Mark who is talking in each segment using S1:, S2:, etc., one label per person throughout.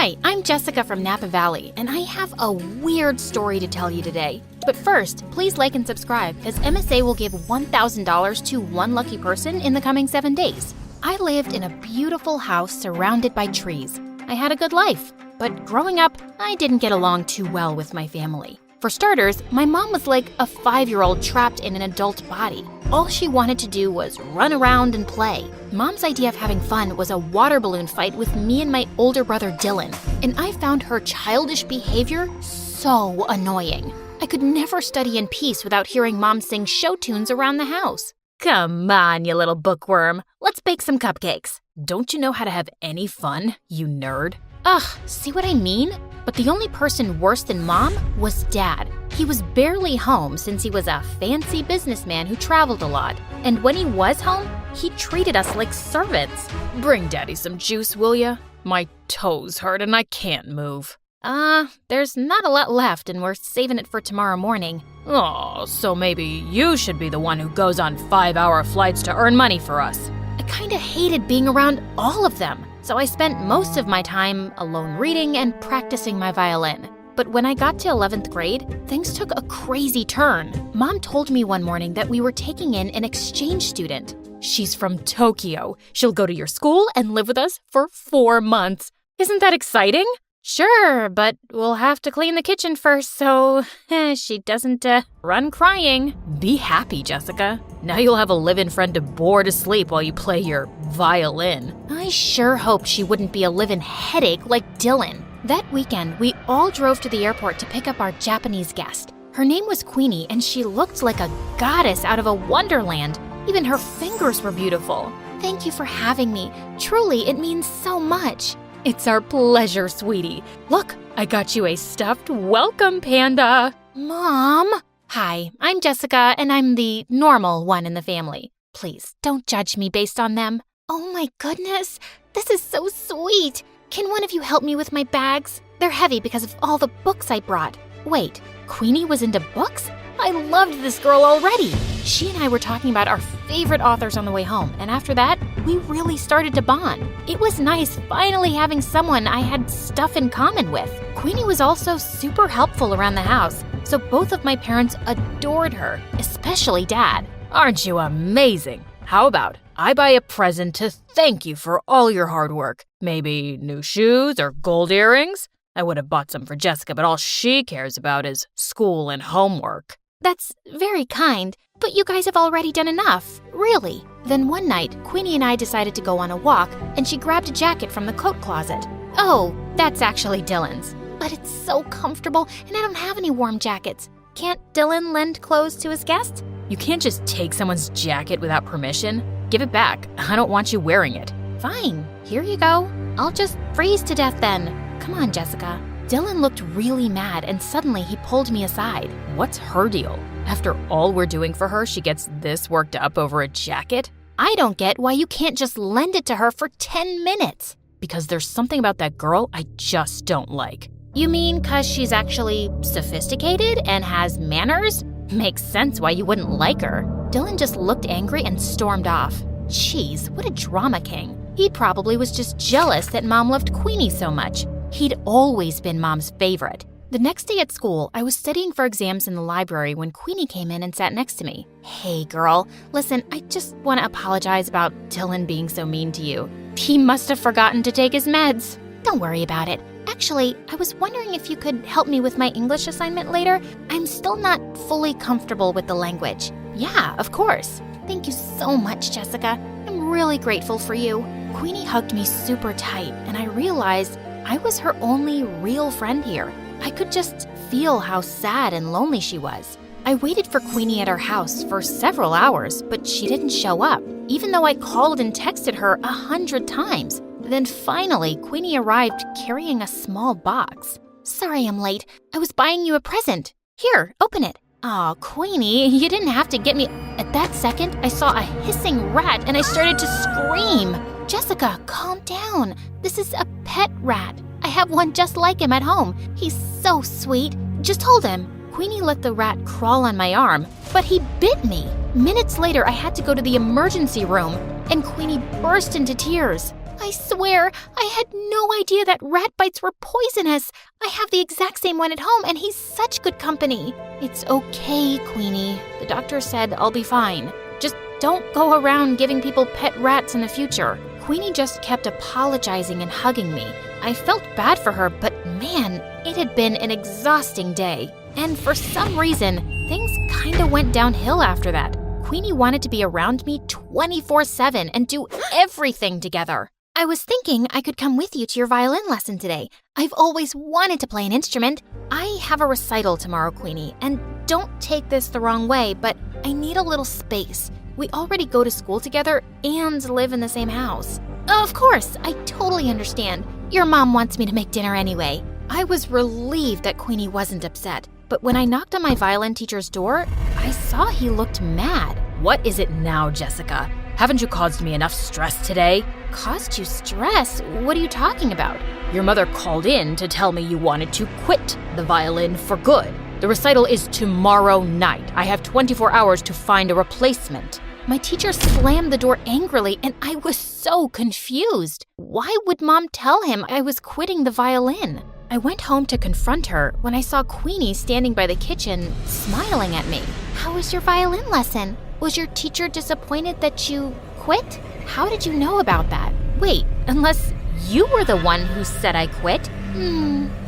S1: Hi, I'm Jessica from Napa Valley, and I have a weird story to tell you today. But first, please like and subscribe, as MSA will give $1,000 to one lucky person in the coming 7 days. I lived in a beautiful house surrounded by trees. I had a good life, but growing up, I didn't get along too well with my family. For starters, my mom was like a 5-year-old trapped in an adult body. All she wanted to do was run around and play. Mom's idea of having fun was a water balloon fight with me and my older brother Dylan, and I found her childish behavior so annoying. I could never study in peace without hearing Mom sing show tunes around the house. Come on, you little bookworm. Let's bake some cupcakes. Don't you know how to have any fun, you nerd? Ugh, see what I mean? But the only person worse than Mom was Dad. He was barely home since he was a fancy businessman who traveled a lot. And when he was home, he treated us like servants. Bring Daddy some juice, will ya? My toes hurt and I can't move. There's not a lot left and we're saving it for tomorrow morning. Oh, so maybe you should be the one who goes on 5-hour flights to earn money for us. I kinda hated being around all of them, so I spent most of my time alone reading and practicing my violin. But when I got to 11th grade, things took a crazy turn. Mom told me one morning that we were taking in an exchange student. She's from Tokyo. She'll go to your school and live with us for 4 months. Isn't that exciting? Sure, but we'll have to clean the kitchen first so she doesn't run crying. Be happy, Jessica. Now you'll have a live-in friend to bore to sleep while you play your violin. I sure hoped she wouldn't be a live-in headache like Dylan. That weekend, we all drove to the airport to pick up our Japanese guest. Her name was Queenie, and she looked like a goddess out of a wonderland. Even her fingers were beautiful. Thank you for having me. Truly, it means so much. It's our pleasure, sweetie. Look, I got you a stuffed welcome panda. Mom? Hi, I'm Jessica, and I'm the normal one in the family. Please, don't judge me based on them. Oh my goodness, this is so sweet. Can one of you help me with my bags? They're heavy because of all the books I brought. Wait, Queenie was into books? I loved this girl already. She and I were talking about our favorite authors on the way home, and after that, we really started to bond. It was nice finally having someone I had stuff in common with. Queenie was also super helpful around the house, so both of my parents adored her, especially Dad. Aren't you amazing? How about I buy a present to thank you for all your hard work? Maybe new shoes or gold earrings? I would have bought some for Jessica, but all she cares about is school and homework. That's very kind, but you guys have already done enough, really. Then one night, Queenie and I decided to go on a walk, and she grabbed a jacket from the coat closet. Oh, that's actually Dylan's. But it's so comfortable, and I don't have any warm jackets. Can't Dylan lend clothes to his guest? You can't just take someone's jacket without permission. Give it back. I don't want you wearing it. Fine, here you go. I'll just freeze to death then. Come on, Jessica. Dylan looked really mad, and suddenly he pulled me aside. What's her deal? After all we're doing for her, she gets this worked up over a jacket? I don't get why you can't just lend it to her for 10 minutes. Because there's something about that girl I just don't like. You mean 'cause she's actually sophisticated and has manners? Makes sense why you wouldn't like her. Dylan just looked angry and stormed off. Jeez, what a drama king. He probably was just jealous that Mom loved Queenie so much. He'd always been Mom's favorite. The next day at school, I was studying for exams in the library when Queenie came in and sat next to me. Hey, girl. Listen, I just want to apologize about Dylan being so mean to you. He must have forgotten to take his meds. Don't worry about it. Actually, I was wondering if you could help me with my English assignment later. I'm still not fully comfortable with the language. Yeah, of course. Thank you so much, Jessica. I'm really grateful for you. Queenie hugged me super tight, and I realized I was her only real friend here. I could just feel how sad and lonely she was. I waited for Queenie at her house for several hours, but she didn't show up, even though I called and texted her 100 times. Then finally, Queenie arrived carrying a small box. Sorry I'm late. I was buying you a present. Here, open it. Aw, Queenie, you didn't have to get me. At that second, I saw a hissing rat and I started to scream. Jessica, calm down. This is a pet rat. I have one just like him at home. He's so sweet. Just hold him. Queenie let the rat crawl on my arm, but he bit me. Minutes later, I had to go to the emergency room, and Queenie burst into tears. I swear, I had no idea that rat bites were poisonous. I have the exact same one at home, and he's such good company. It's okay, Queenie. The doctor said I'll be fine. Just don't go around giving people pet rats in the future. Queenie just kept apologizing and hugging me. I felt bad for her, but man, it had been an exhausting day. And for some reason, things kinda went downhill after that. Queenie wanted to be around me 24/7 and do everything together. I was thinking I could come with you to your violin lesson today. I've always wanted to play an instrument. I have a recital tomorrow, Queenie, and don't take this the wrong way, but I need a little space. We already go to school together and live in the same house. Of course, I totally understand. Your mom wants me to make dinner anyway. I was relieved that Queenie wasn't upset, but when I knocked on my violin teacher's door, I saw he looked mad.
S2: What is it now, Jessica? Haven't you caused me enough stress today?
S1: Caused you stress? What are you talking about?
S2: Your mother called in to tell me you wanted to quit the violin for good. The recital is tomorrow night. I have 24 hours to find a replacement.
S1: My teacher slammed the door angrily, and I was so confused. Why would Mom tell him I was quitting the violin? I went home to confront her when I saw Queenie standing by the kitchen, smiling at me. How was your violin lesson? Was your teacher disappointed that you quit? How did you know about that?
S2: Wait, unless you were the one who said I quit?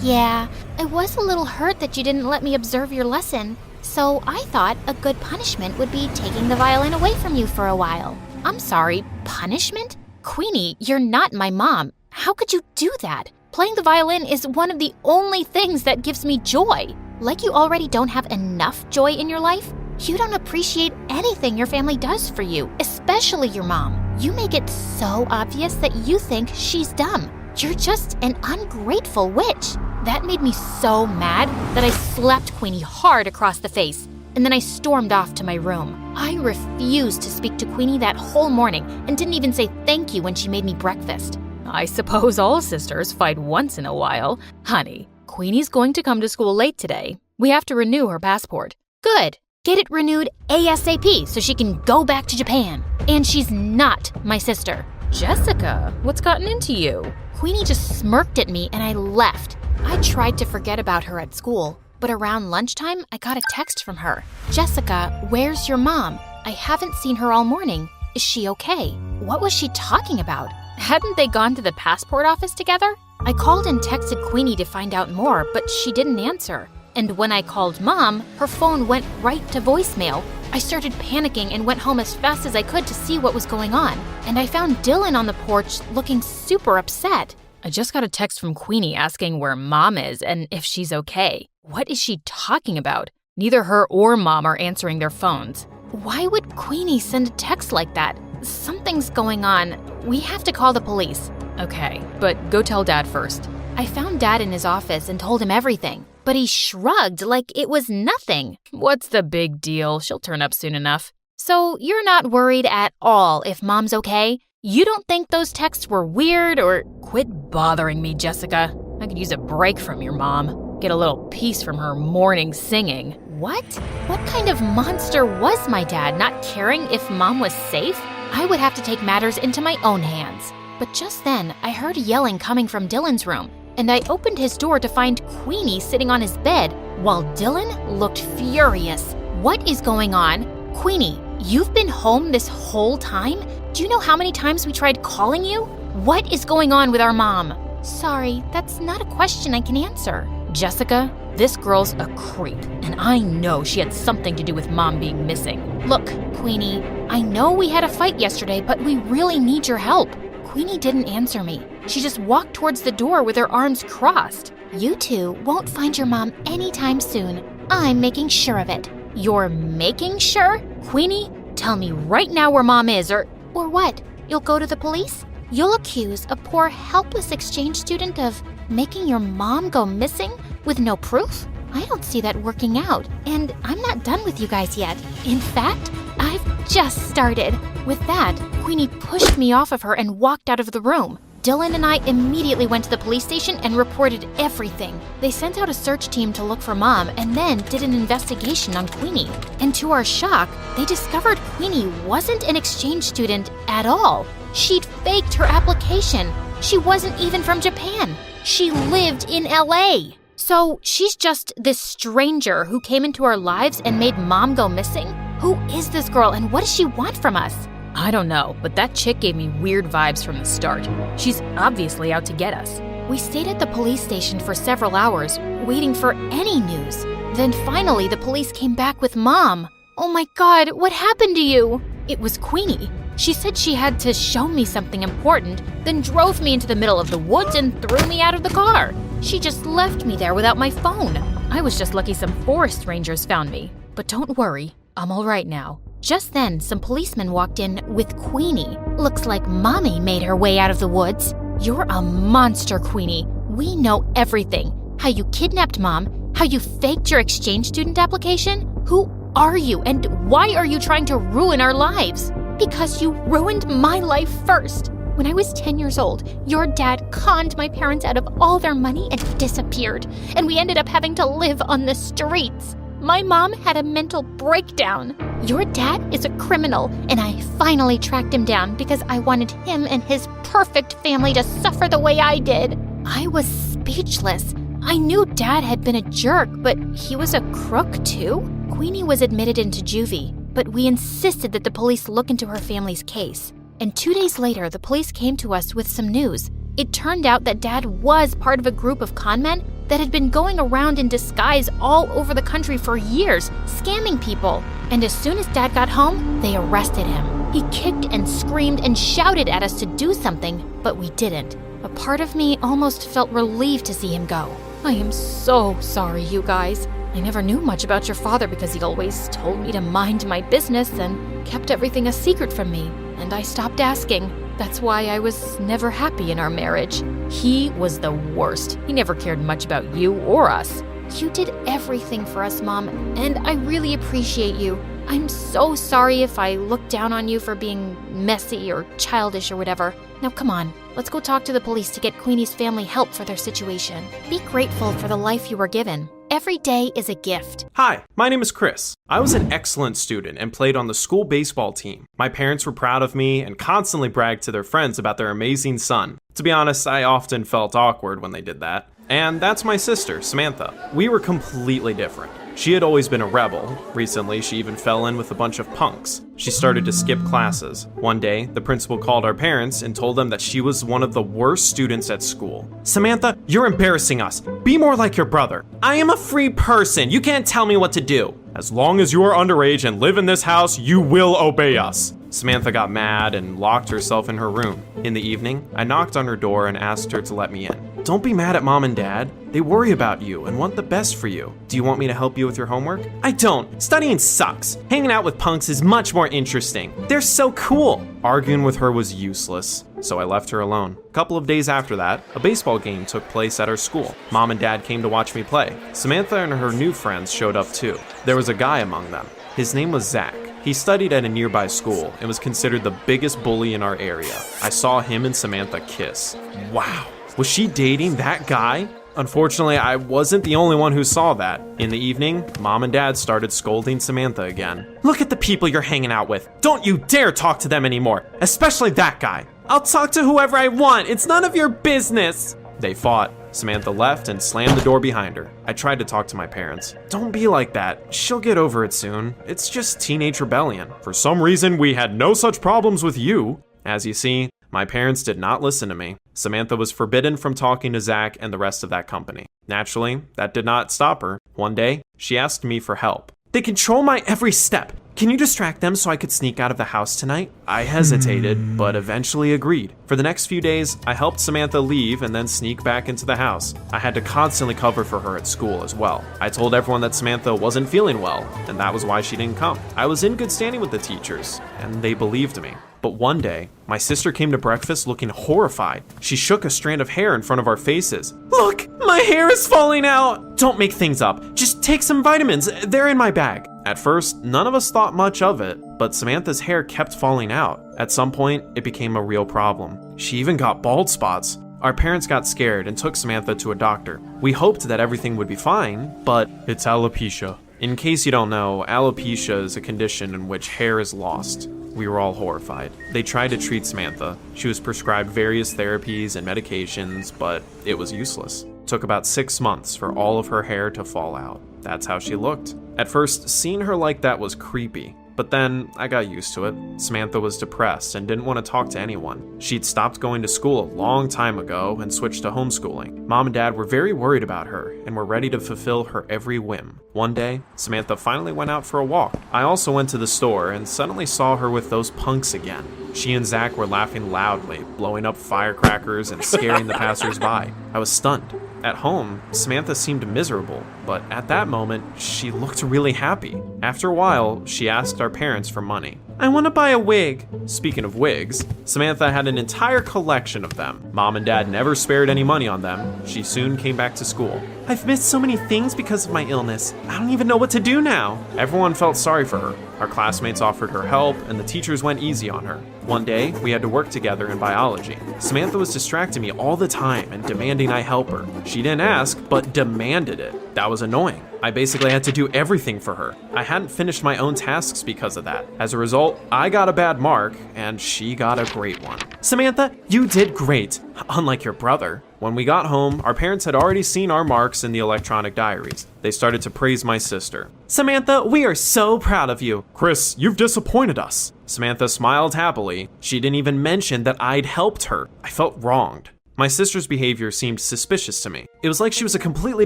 S1: Yeah. I was a little hurt that you didn't let me observe your lesson. So I thought a good punishment would be taking the violin away from you for a while.
S2: I'm sorry, punishment?
S1: Queenie, you're not my mom. How could you do that? Playing the violin is one of the only things that gives me joy. Like you already don't have enough joy in your life, you don't appreciate anything your family does for you, especially your mom. You make it so obvious that you think she's dumb. You're just an ungrateful witch. That made me so mad that I slapped Queenie hard across the face, and then I stormed off to my room. I refused to speak to Queenie that whole morning and didn't even say thank you when she made me breakfast.
S2: I suppose all sisters fight once in a while. Honey, Queenie's going to come to school late today. We have to renew her passport.
S1: Good. Get it renewed ASAP so she can go back to Japan. And she's not my sister.
S2: Jessica, what's gotten into you?
S1: Queenie just smirked at me and I left. I tried to forget about her at school, but around lunchtime, I got a text from her. Jessica, where's your mom? I haven't seen her all morning. Is she okay? What was she talking about? Hadn't they gone to the passport office together? I called and texted Queenie to find out more, but she didn't answer. And when I called Mom, her phone went right to voicemail. I started panicking and went home as fast as I could to see what was going on. And I found Dylan on the porch looking super upset.
S2: I just got a text from Queenie asking where Mom is and if she's okay. What is she talking about? Neither her or Mom are answering their phones.
S1: Why would Queenie send a text like that? Something's going on. We have to call the police.
S2: Okay, but go tell Dad first.
S1: I found Dad in his office and told him everything, but he shrugged like it was nothing.
S2: What's the big deal? She'll turn up soon enough.
S1: So you're not worried at all if Mom's okay? You don't think those texts were weird or…
S2: Quit bothering me, Jessica. I could use a break from your mom. Get a little peace from her morning singing.
S1: What? What kind of monster was my dad, not caring if Mom was safe? I would have to take matters into my own hands. But just then, I heard yelling coming from Dylan's room, and I opened his door to find Queenie sitting on his bed, while Dylan looked furious. What is going on? Queenie, you've been home this whole time? Do you know how many times we tried calling you? What is going on with our mom? Sorry, that's not a question I can answer.
S2: Jessica, this girl's a creep, and I know she had something to do with Mom being missing.
S1: Look, Queenie, I know we had a fight yesterday, but we really need your help. Queenie didn't answer me. She just walked towards the door with her arms crossed. You two won't find your mom anytime soon. I'm making sure of it. You're making sure? Queenie, tell me right now where Mom is, or what? You'll go to the police? You'll accuse a poor, helpless exchange student of making your mom go missing with no proof? I don't see that working out, and I'm not done with you guys yet. In fact, I've just started. With that, Queenie pushed me off of her and walked out of the room. Dylan and I immediately went to the police station and reported everything. They sent out a search team to look for Mom and then did an investigation on Queenie. And to our shock, they discovered Queenie wasn't an exchange student at all. She'd faked her application. She wasn't even from Japan. She lived in LA. So she's just this stranger who came into our lives and made Mom go missing? Who is this girl and what does she want from us?
S2: I don't know, but that chick gave me weird vibes from the start. She's obviously out to get us.
S1: We stayed at the police station for several hours, waiting for any news. Then finally, the police came back with Mom. Oh my God, what happened to you? It was Queenie. She said she had to show me something important, then drove me into the middle of the woods and threw me out of the car. She just left me there without my phone.
S2: I was just lucky some forest rangers found me. But don't worry, I'm all right now.
S1: Just then, some policemen walked in with Queenie. Looks like Mommy made her way out of the woods. You're a monster, Queenie. We know everything. How you kidnapped Mom, how you faked your exchange student application. Who are you and why are you trying to ruin our lives? Because you ruined my life first. When I was 10 years old, your dad conned my parents out of all their money and disappeared, and we ended up having to live on the streets. My mom had a mental breakdown. Your dad is a criminal, and I finally tracked him down because I wanted him and his perfect family to suffer the way I did. I was speechless. I knew Dad had been a jerk, but he was a crook too? Queenie was admitted into juvie, but we insisted that the police look into her family's case. And 2 days later, the police came to us with some news. It turned out that Dad was part of a group of con men that had been going around in disguise all over the country for years, scamming people. And as soon as Dad got home, they arrested him. He kicked and screamed and shouted at us to do something, but we didn't. A part of me almost felt relieved to see him go. I am so sorry, you guys. I never knew much about your father because he always told me to mind my business and kept everything a secret from me, and I stopped asking. That's why I was never happy in our marriage.
S2: He was the worst. He never cared much about you or us.
S1: You did everything for us, Mom, and I really appreciate you. I'm so sorry if I looked down on you for being messy or childish or whatever. Now come on, let's go talk to the police to get Queenie's family help for their situation. Be grateful for the life you were given. Every day is a gift.
S3: Hi, my name is Chris. I was an excellent student and played on the school baseball team. My parents were proud of me and constantly bragged to their friends about their amazing son. To be honest, I often felt awkward when they did that. And that's my sister, Samantha. We were completely different. She had always been a rebel. Recently, she even fell in with a bunch of punks. She started to skip classes. One day, the principal called our parents and told them that she was one of the worst students at school. Samantha, you're embarrassing us. Be more like your brother. I am a free person. You can't tell me what to do. As long as you are underage and live in this house, you will obey us. Samantha got mad and locked herself in her room. In the evening, I knocked on her door and asked her to let me in. Don't be mad at Mom and Dad. They worry about you and want the best for you. Do you want me to help you with your homework? I don't. Studying sucks. Hanging out with punks is much more interesting. They're so cool. Arguing with her was useless, so I left her alone. A couple of days after that, a baseball game took place at our school. Mom and Dad came to watch me play. Samantha and her new friends showed up too. There was a guy among them. His name was Zach. He studied at a nearby school and was considered the biggest bully in our area. I saw him and Samantha kiss. Wow. Was she dating that guy? Unfortunately, I wasn't the only one who saw that. In the evening, Mom and Dad started scolding Samantha again. Look at the people you're hanging out with. Don't you dare talk to them anymore, especially that guy. I'll talk to whoever I want. It's none of your business. They fought. Samantha left and slammed the door behind her. I tried to talk to my parents. Don't be like that. She'll get over it soon. It's just teenage rebellion. For some reason, we had no such problems with you. As you see, my parents did not listen to me. Samantha was forbidden from talking to Zach and the rest of that company. Naturally, that did not stop her. One day, she asked me for help. They control my every step. Can you distract them so I could sneak out of the house tonight? I hesitated, but eventually agreed. For the next few days, I helped Samantha leave and then sneak back into the house. I had to constantly cover for her at school as well. I told everyone that Samantha wasn't feeling well, and that was why she didn't come. I was in good standing with the teachers, and they believed me. But one day, my sister came to breakfast looking horrified. She shook a strand of hair in front of our faces. Look, my hair is falling out. Don't make things up. Just take some vitamins. They're in my bag. At first, none of us thought much of it, but Samantha's hair kept falling out. At some point, it became a real problem. She even got bald spots. Our parents got scared and took Samantha to a doctor. We hoped that everything would be fine, but it's alopecia. In case you don't know, alopecia is a condition in which hair is lost. We were all horrified. They tried to treat Samantha. She was prescribed various therapies and medications, but it was useless. It took about 6 months for all of her hair to fall out. That's how she looked. At first, seeing her like that was creepy. But then I got used to it. Samantha was depressed and didn't want to talk to anyone. She'd stopped going to school a long time ago and switched to homeschooling. Mom and Dad were very worried about her and were ready to fulfill her every whim. One day, Samantha finally went out for a walk. I also went to the store and suddenly saw her with those punks again. She and Zach were laughing loudly, blowing up firecrackers and scaring the passersby. I was stunned. At home, Samantha seemed miserable, but at that moment, she looked really happy. After a while, she asked our parents for money. I want to buy a wig. Speaking of wigs, Samantha had an entire collection of them. Mom and Dad never spared any money on them. She soon came back to school. I've missed so many things because of my illness. I don't even know what to do now. Everyone felt sorry for her. Our classmates offered her help, and the teachers went easy on her. One day, we had to work together in biology. Samantha was distracting me all the time and demanding I help her. She didn't ask, but demanded it. That was annoying. I basically had to do everything for her. I hadn't finished my own tasks because of that. As a result, I got a bad mark, and she got a great one. Samantha, you did great, unlike your brother. When we got home, our parents had already seen our marks in the electronic diaries. They started to praise my sister. Samantha, we are so proud of you. Chris, you've disappointed us. Samantha smiled happily. She didn't even mention that I'd helped her. I felt wronged. My sister's behavior seemed suspicious to me. It was like she was a completely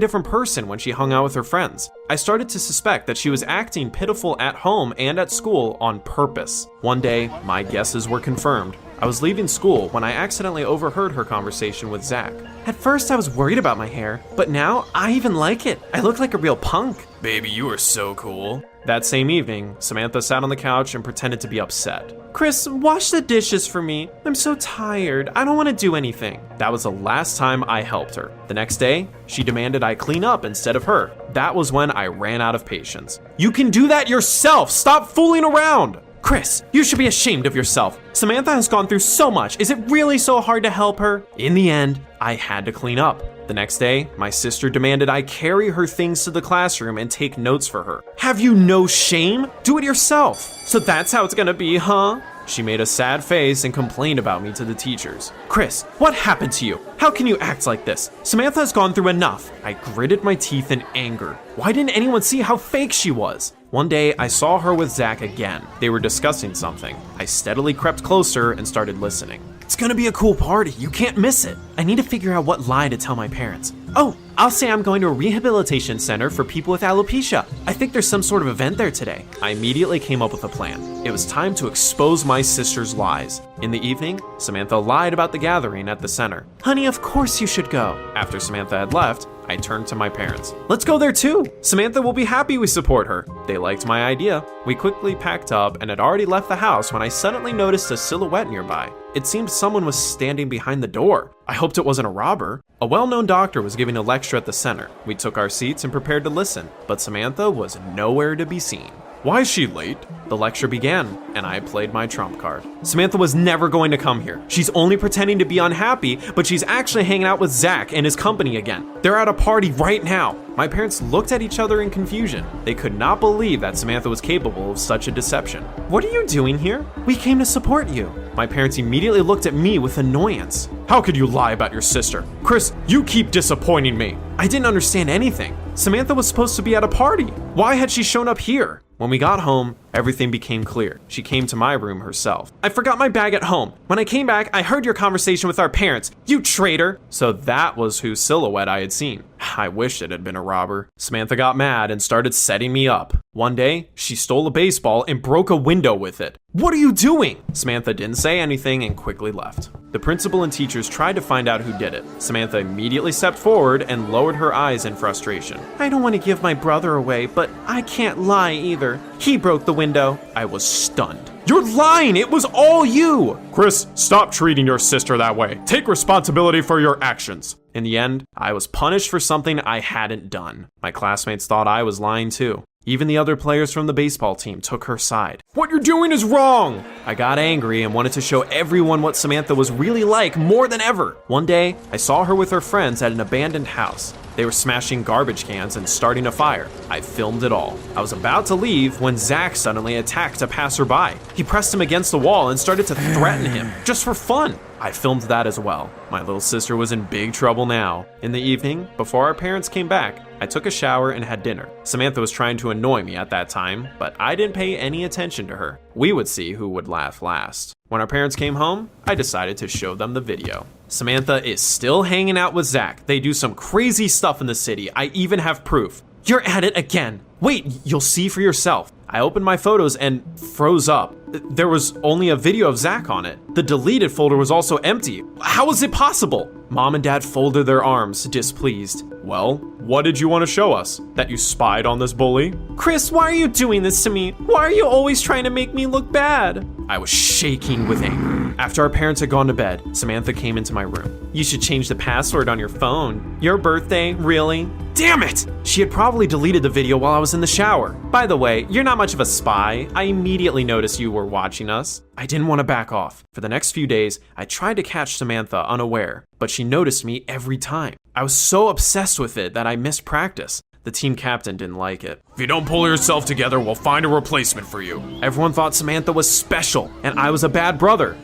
S3: different person when she hung out with her friends. I started to suspect that she was acting pitiful at home and at school on purpose. One day, my guesses were confirmed. I was leaving school when I accidentally overheard her conversation with Zach. At first, I was worried about my hair, but now I even like it. I look like a real punk. Baby, you are so cool. That same evening, Samantha sat on the couch and pretended to be upset. Chris, wash the dishes for me. I'm so tired. I don't want to do anything. That was the last time I helped her. The next day, she demanded I clean up instead of her. That was when I ran out of patience. You can do that yourself. Stop fooling around. Chris, you should be ashamed of yourself. Samantha has gone through so much. Is it really so hard to help her? In the end, I had to clean up. The next day, my sister demanded I carry her things to the classroom and take notes for her. Have you no shame? Do it yourself. So that's how it's gonna be, huh? She made a sad face and complained about me to the teachers. Chris, what happened to you? How can you act like this? Samantha has gone through enough. I gritted my teeth in anger. Why didn't anyone see how fake she was? One day, I saw her with Zach again. They were discussing something. I steadily crept closer and started listening. It's gonna be a cool party. You can't miss it. I need to figure out what lie to tell my parents. Oh, I'll say I'm going to a rehabilitation center for people with alopecia. I think there's some sort of event there today. I immediately came up with a plan. It was time to expose my sister's lies. In the evening, Samantha lied about the gathering at the center. Honey, of course you should go. After Samantha had left, I turned to my parents. Let's go there too. Samantha will be happy we support her. They liked my idea. We quickly packed up and had already left the house when I suddenly noticed a silhouette nearby. It seemed someone was standing behind the door. I hoped it wasn't a robber. A well-known doctor was giving a lecture at the center. We took our seats and prepared to listen, but Samantha was nowhere to be seen. Why is she late? The lecture began, and I played my trump card. Samantha was never going to come here. She's only pretending to be unhappy, but she's actually hanging out with Zach and his company again. They're at a party right now. My parents looked at each other in confusion. They could not believe that Samantha was capable of such a deception. What are you doing here? We came to support you. My parents immediately looked at me with annoyance. How could you lie about your sister? Chris, you keep disappointing me. I didn't understand anything. Samantha was supposed to be at a party. Why had she shown up here? When we got home, everything became clear. She came to my room herself. I forgot my bag at home. When I came back, I heard your conversation with our parents. You traitor! So that was whose silhouette I had seen. I wished it had been a robber. Samantha got mad and started setting me up. One day, she stole a baseball and broke a window with it. What are you doing? Samantha didn't say anything and quickly left. The principal and teachers tried to find out who did it. Samantha immediately stepped forward and lowered her eyes in frustration. I don't want to give my brother away, but I can't lie either. He broke the window. I was stunned. You're lying! It was all you! Chris, stop treating your sister that way. Take responsibility for your actions. In the end, I was punished for something I hadn't done. My classmates thought I was lying too. Even the other players from the baseball team took her side. What you're doing is wrong. I got angry and wanted to show everyone what Samantha was really like more than ever. One day, I saw her with her friends at an abandoned house. They were smashing garbage cans and starting a fire. I filmed it all. I was about to leave when Zach suddenly attacked a passerby. He pressed him against the wall and started to threaten him, just for fun. I filmed that as well. My little sister was in big trouble now. In the evening, before our parents came back, I took a shower and had dinner. Samantha was trying to annoy me at that time, but I didn't pay any attention to her. We would see who would laugh last. When our parents came home, I decided to show them the video. Samantha is still hanging out with Zach. They do some crazy stuff in the city. I even have proof. You're at it again. Wait, you'll see for yourself. I opened my photos and froze up. There was only a video of Zach on it. The deleted folder was also empty. How was it possible? Mom and Dad folded their arms, displeased. Well, what did you want to show us? That you spied on this bully? Chris, why are you doing this to me? Why are you always trying to make me look bad? I was shaking with anger. After our parents had gone to bed, Samantha came into my room. You should change the password on your phone. Your birthday, really? Damn it! She had probably deleted the video while I was in the shower. By the way, you're not much of a spy. I immediately noticed you were watching us. I didn't want to back off. For the next few days, I tried to catch Samantha unaware, but she noticed me every time. I was so obsessed with it that I missed practice. The team captain didn't like it. If you don't pull yourself together, we'll find a replacement for you. Everyone thought Samantha was special, and I was a bad brother.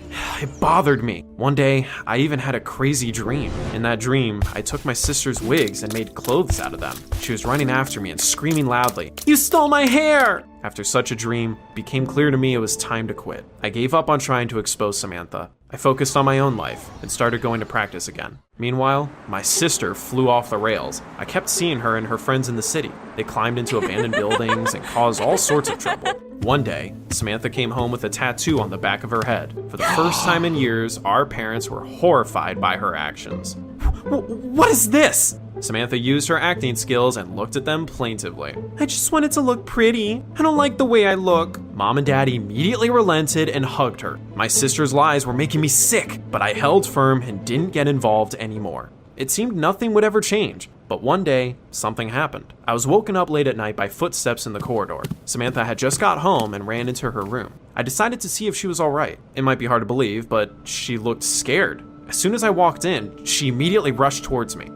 S3: It bothered me. One day, I even had a crazy dream. In that dream, I took my sister's wigs and made clothes out of them. She was running after me and screaming loudly, "You stole my hair!" After such a dream, it became clear to me it was time to quit. I gave up on trying to expose Samantha. I focused on my own life and started going to practice again. Meanwhile, my sister flew off the rails. I kept seeing her and her friends in the city. They climbed into abandoned buildings and caused all sorts of trouble. One day, Samantha came home with a tattoo on the back of her head. For the first time in years, our parents were horrified by her actions. What is this? Samantha used her acting skills and looked at them plaintively. I just wanted to look pretty. I don't like the way I look. Mom and Dad immediately relented and hugged her. My sister's lies were making me sick, but I held firm and didn't get involved anymore. It seemed nothing would ever change, but one day, something happened. I was woken up late at night by footsteps in the corridor. Samantha had just got home and ran into her room. I decided to see if she was all right. It might be hard to believe, but she looked scared. As soon as I walked in, she immediately rushed towards me.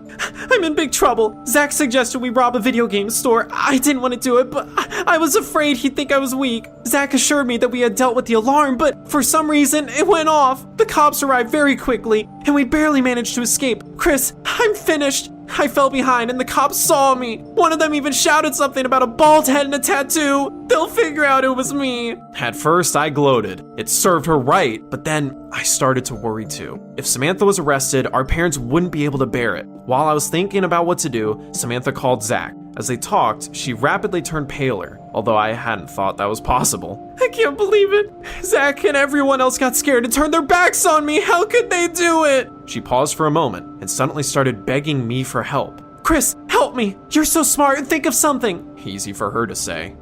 S3: I'm in big trouble. Zach suggested we rob a video game store. I didn't want to do it, but I was afraid he'd think I was weak. Zach assured me that we had dealt with the alarm, but for some reason, it went off. The cops arrived very quickly, and we barely managed to escape. Chris, I'm finished. I fell behind and the cops saw me. One of them even shouted something about a bald head and a tattoo. They'll figure out it was me. At first, I gloated. It served her right, but then I started to worry too. If Samantha was arrested, our parents wouldn't be able to bear it. While I was thinking about what to do, Samantha called Zach. As they talked, she rapidly turned paler, although I hadn't thought that was possible. I can't believe it. Zach and everyone else got scared and turned their backs on me. How could they do it? She paused for a moment and suddenly started begging me for help. Chris, help me. You're so smart. Think of something. Easy for her to say.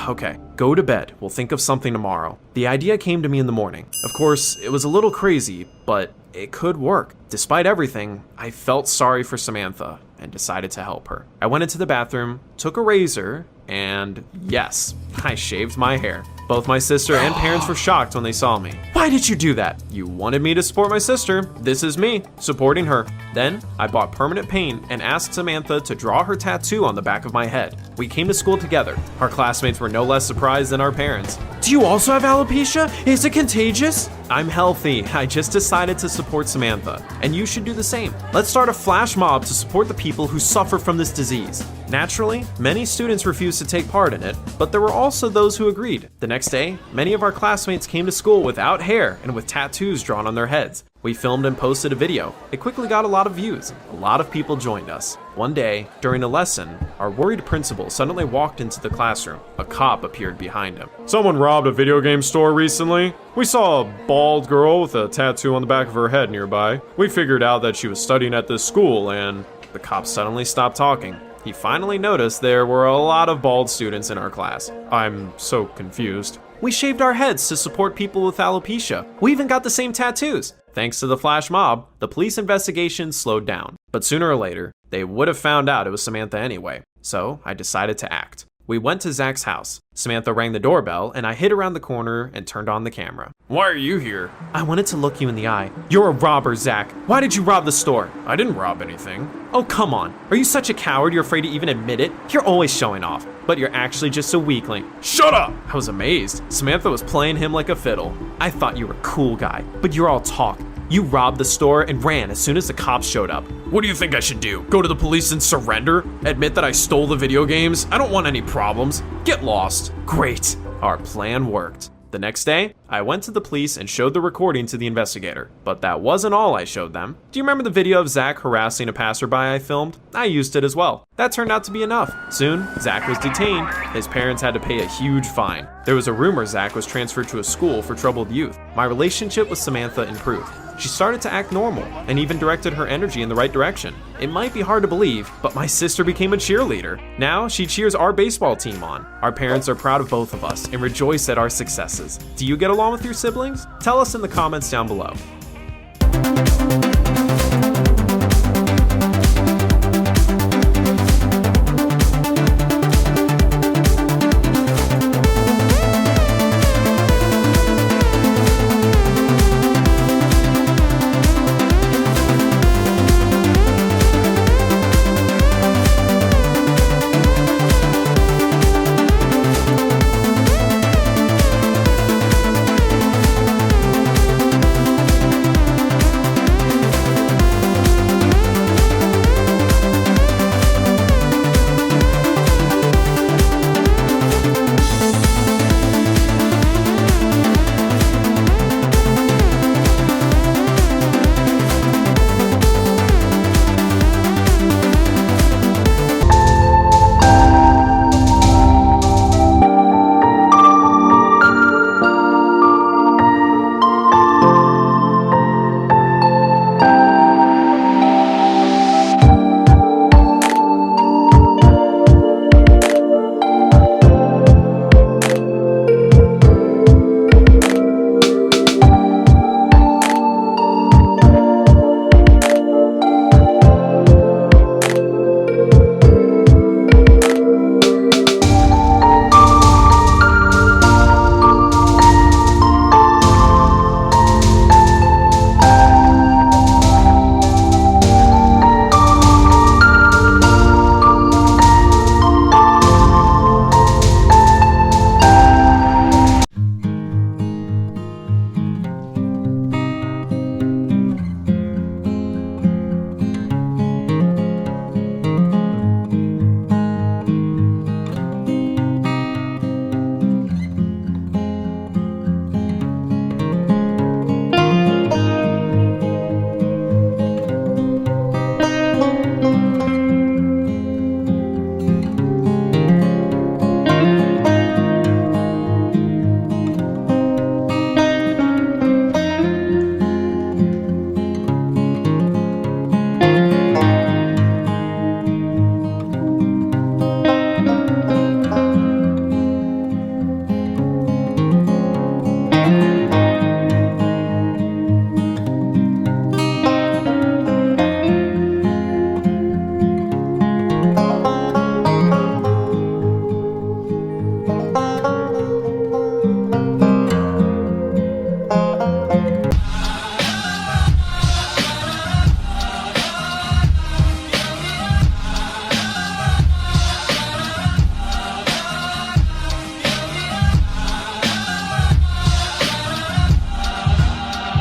S3: Okay, go to bed. We'll think of something tomorrow. The idea came to me in the morning. Of course, it was a little crazy, but it could work. Despite everything, I felt sorry for Samantha and decided to help her. I went into the bathroom, took a razor, and yes, I shaved my hair. Both my sister and parents were shocked when they saw me. Why did you do that? You wanted me to support my sister. This is me, supporting her. Then, I bought permanent paint and asked Samantha to draw her tattoo on the back of my head. We came to school together. Our classmates were no less surprised than our parents. Do you also have alopecia? Is it contagious? I'm healthy. I just decided to support Samantha, and you should do the same. Let's start a flash mob to support the people who suffer from this disease. Naturally, many students refused to take part in it, but there were also those who agreed. The next day, many of our classmates came to school without hair and with tattoos drawn on their heads. We filmed and posted a video. It quickly got a lot of views. A lot of people joined us. One day, during a lesson, our worried principal suddenly walked into the classroom. A cop appeared behind him. Someone robbed a video game store recently. We saw a bald girl with a tattoo on the back of her head nearby. We figured out that she was studying at this school, and the cop suddenly stopped talking. He finally noticed there were a lot of bald students in our class. I'm so confused. We shaved our heads to support people with alopecia. We even got the same tattoos. Thanks to the flash mob, the police investigation slowed down. But sooner or later, they would have found out it was Samantha anyway. So I decided to act. We went to Zach's house. Samantha rang the doorbell, and I hid around the corner and turned on the camera. Why are you here? I wanted to look you in the eye. You're a robber, Zach. Why did you rob the store? I didn't rob anything. Oh, come on. Are you such a coward you're afraid to even admit it? You're always showing off, but you're actually just a weakling. Shut up! I was amazed. Samantha was playing him like a fiddle. I thought you were a cool guy, but you're all talk. You robbed the store and ran as soon as the cops showed up. What do you think I should do? Go to the police and surrender? Admit that I stole the video games? I don't want any problems. Get lost. Great. Our plan worked. The next day, I went to the police and showed the recording to the investigator. But that wasn't all I showed them. Do you remember the video of Zach harassing a passerby I filmed? I used it as well. That turned out to be enough. Soon, Zach was detained. His parents had to pay a huge fine. There was a rumor Zach was transferred to a school for troubled youth. My relationship with Samantha improved. She started to act normal and even directed her energy in the right direction. It might be hard to believe, but my sister became a cheerleader. Now she cheers our baseball team on. Our parents are proud of both of us and rejoice at our successes. Do you get along with your siblings? Tell us in the comments down below.